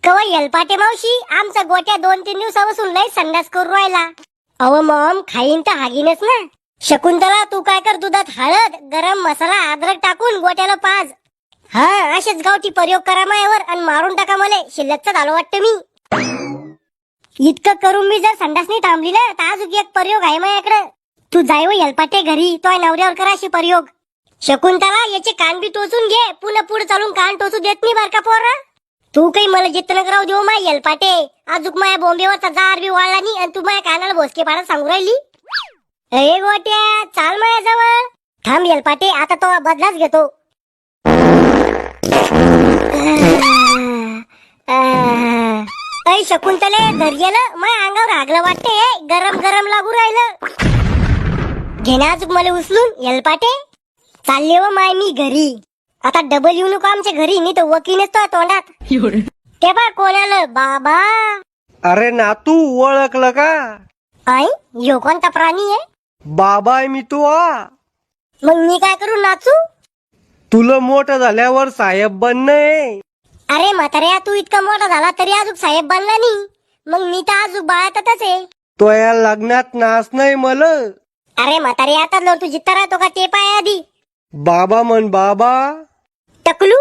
कवा येलपाटे मावशी आमचा गोट्या 2-3 दिवसापासून लय संडास करू राहिला. अव मॉम खाईन तर हागीनच ना. शकुंतला तू काय कर, दुधात हळद, गरम मसाला, अद्रक टाकून गोट्याला पाज. हा असेच गावठी प्रयोग करा मायावर आणि मारून टाका मले. शिल्लकच झालं वाटतं मी. इतकं करून मी जर संडास नाही थांबली ना तर अजून एक प्रयोग आहे माझ्याकडे. तू जाय व येलपाटे घरी, तो नवऱ्यावर करा अशी प्रयोग. शकुंतला याचे कान बी टोचून घे, पुन्हा पुढे चालून कान टोचू देत नाही बर का पोरा. तू काही मला जितन कराव देऊ माय येलपाटे. अजूक माया बोंबेवरचा जार बी वाळला नाही आणि तू माझ्या कानाला भोसके पाडा सांगू राहिली. ए गोट्या चाल माझ्या जवळ. थांब येलपाटे आता तो बदलाच घेतो. ऐ शकुंतले धैर्यलं माझ्या अंगावर आगलं वाटते. गरम गरम लागू राहिलं. घेण्या अजूक मला उचलून येलपाटे. चालले व माय मी घरी. आता डबल येऊ नको आमच्या घरी, नाही तर वकीलच तो तोंडात. ते बा कोण आलं बाबा. अरे नातू ओळखलं का? आई यो कोणता प्राणी आहे? बाबा आहे मी तू. मग मी काय करू नाचू? तुला मोठं झाल्यावर साहेब बनणं आहे. अरे म्हाताऱ्या तू इतका मोठा झाला तरी अजून साहेब बनला नाही. मग मी तर अजून बाळातच आहे. तो या लग्नात नाच नाही मला. अरे म्हातारे आता तू जित्ता राहतो का ते पाय आधी. बाबा म्हण बाबा. टकलू